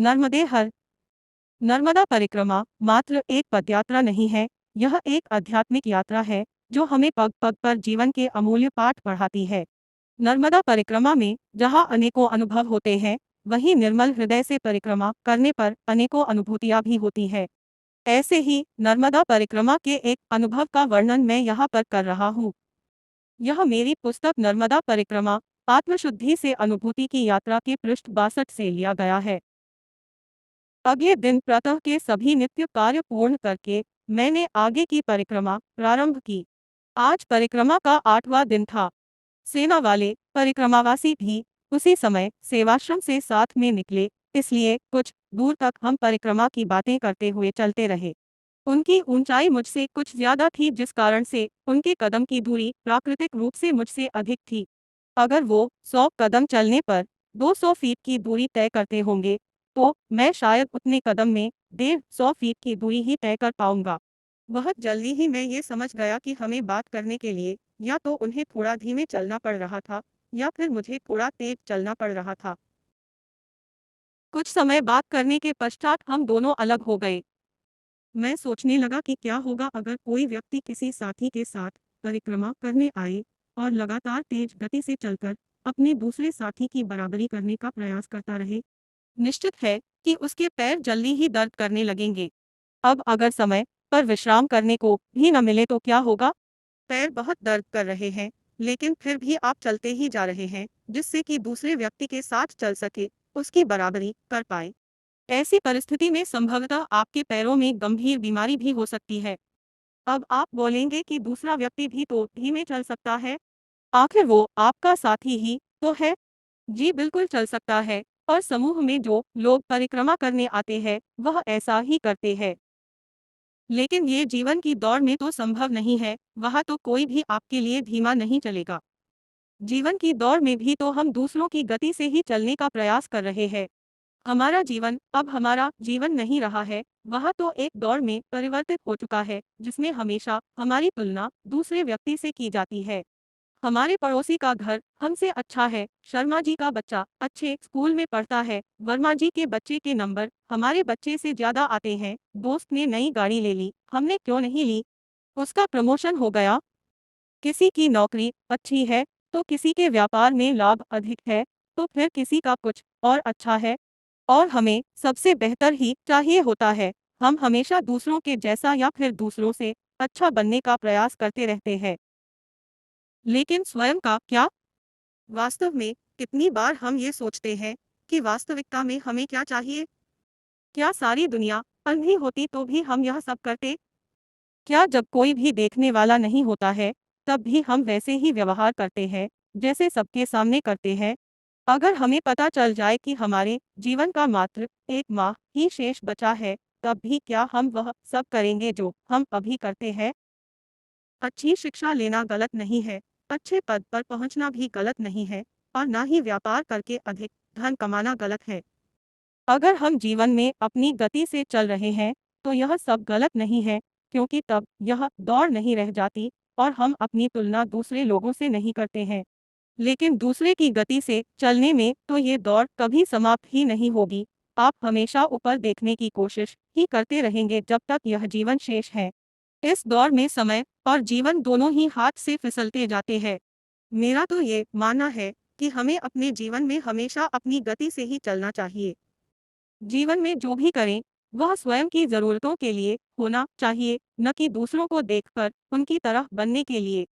नर्मदे हर। नर्मदा परिक्रमा मात्र एक पदयात्रा नहीं है, यह एक आध्यात्मिक यात्रा है जो हमें पग पग पर जीवन के अमूल्य पाठ पढ़ाती है। नर्मदा परिक्रमा में जहाँ अनेकों अनुभव होते हैं, वहीं निर्मल हृदय से परिक्रमा करने पर अनेकों अनुभूतियाँ भी होती है। ऐसे ही नर्मदा परिक्रमा के एक अनुभव का वर्णन मैं यहाँ पर कर रहा हूँ। यह मेरी पुस्तक नर्मदा परिक्रमा आत्मशुद्धि से अनुभूति की यात्रा के पृष्ठ 62 से लिया गया है। अगले दिन प्रातः के सभी नित्य कार्य पूर्ण करके मैंने आगे की परिक्रमा प्रारंभ की। आज परिक्रमा का 8वां दिन था। सेना वाले परिक्रमावासी भी उसी समय सेवाश्रम से साथ में निकले, इसलिए कुछ दूर तक हम परिक्रमा की बातें करते हुए चलते रहे। उनकी ऊंचाई मुझसे कुछ ज्यादा थी, जिस कारण से उनके कदम की दूरी प्राकृतिक रूप से मुझसे अधिक थी। अगर वो 100 कदम चलने पर 200 फीट की दूरी तय करते होंगे, तो मैं शायद उतने कदम में 150 फीट की दूरी ही तय कर पाऊंगा। बहुत जल्दी ही मैं ये समझ गया कि हमें बात करने के लिए या तो उन्हें थोड़ा धीमे चलना पड़ रहा था या फिर मुझे थोड़ा तेज चलना पड़ रहा था। कुछ समय बात करने के पश्चात हम दोनों अलग हो गए। मैं सोचने लगा कि क्या होगा अगर कोई व्यक्ति किसी साथी के साथ परिक्रमा करने आए और लगातार तेज गति से चलकर अपने दूसरे साथी की बराबरी करने का प्रयास करता रहे। निश्चित है कि उसके पैर जल्दी ही दर्द करने लगेंगे। अब अगर समय पर विश्राम करने को भी न मिले तो क्या होगा? पैर बहुत दर्द कर रहे हैं, लेकिन फिर भी आप चलते ही जा रहे हैं, जिससे कि दूसरे व्यक्ति के साथ चल सके, उसकी बराबरी कर पाए। ऐसी परिस्थिति में संभवतः आपके पैरों में गंभीर बीमारी भी हो सकती है। अब आप बोलेंगे कि दूसरा व्यक्ति भी तो धीमे चल सकता है, आखिर वो आपका साथी ही तो है। जी बिल्कुल चल सकता है, और समूह में जो लोग परिक्रमा करने आते हैं वह ऐसा ही करते हैं। लेकिन ये जीवन की दौड़ में तो संभव नहीं है, वहाँ तो कोई भी आपके लिए धीमा नहीं चलेगा। जीवन की दौड़ में भी तो हम दूसरों की गति से ही चलने का प्रयास कर रहे हैं। हमारा जीवन अब हमारा जीवन नहीं रहा है, वह तो एक दौड़ में परिवर्तित हो चुका है, जिसमें हमेशा हमारी तुलना दूसरे व्यक्ति से की जाती है। हमारे पड़ोसी का घर हमसे अच्छा है, शर्मा जी का बच्चा अच्छे स्कूल में पढ़ता है, वर्मा जी के बच्चे के नंबर हमारे बच्चे से ज्यादा आते हैं, दोस्त ने नई गाड़ी ले ली, हमने क्यों नहीं ली, उसका प्रमोशन हो गया, किसी की नौकरी अच्छी है, तो किसी के व्यापार में लाभ अधिक है, तो फिर किसी का कुछ और अच्छा है, और हमें सबसे बेहतर ही चाहिए होता है। हम हमेशा दूसरों के जैसा या फिर दूसरों से अच्छा बनने का प्रयास करते रहते हैं। लेकिन स्वयं का क्या? वास्तव में कितनी बार हम ये सोचते हैं कि वास्तविकता में हमें क्या चाहिए? क्या सारी दुनिया अंधी होती तो भी हम यह सब करते? क्या जब कोई भी देखने वाला नहीं होता है, तब भी हम वैसे ही व्यवहार करते हैं जैसे सबके सामने करते हैं? अगर हमें पता चल जाए कि हमारे जीवन का मात्र 1 माह ही शेष बचा है, तब भी क्या हम वह सब करेंगे जो हम अभी करते हैं? अच्छी शिक्षा लेना गलत नहीं है, अच्छे पद पर पहुंचना भी गलत नहीं है, और ना ही व्यापार करके अधिक धन कमाना गलत है। अगर हम जीवन में अपनी गति से चल रहे हैं, तो यह सब गलत नहीं है, क्योंकि तब यह दौड़ नहीं रह जाती और हम अपनी तुलना दूसरे लोगों से नहीं करते हैं। लेकिन दूसरे की गति से चलने में तो ये दौड़ कभी समाप्त ही नहीं होगी। आप हमेशा ऊपर देखने की कोशिश ही करते रहेंगे जब तक यह जीवन शेष है। इस दौर में समय और जीवन दोनों ही हाथ से फिसलते जाते हैं। मेरा तो ये मानना है कि हमें अपने जीवन में हमेशा अपनी गति से ही चलना चाहिए। जीवन में जो भी करें, वह स्वयं की जरूरतों के लिए होना चाहिए, न कि दूसरों को देखकर उनकी तरह बनने के लिए।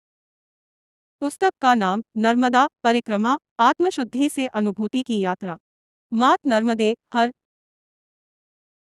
पुस्तक का नाम नर्मदा परिक्रमा आत्मशुद्धि से अनुभूति की यात्रा। मात नर्मदे हर।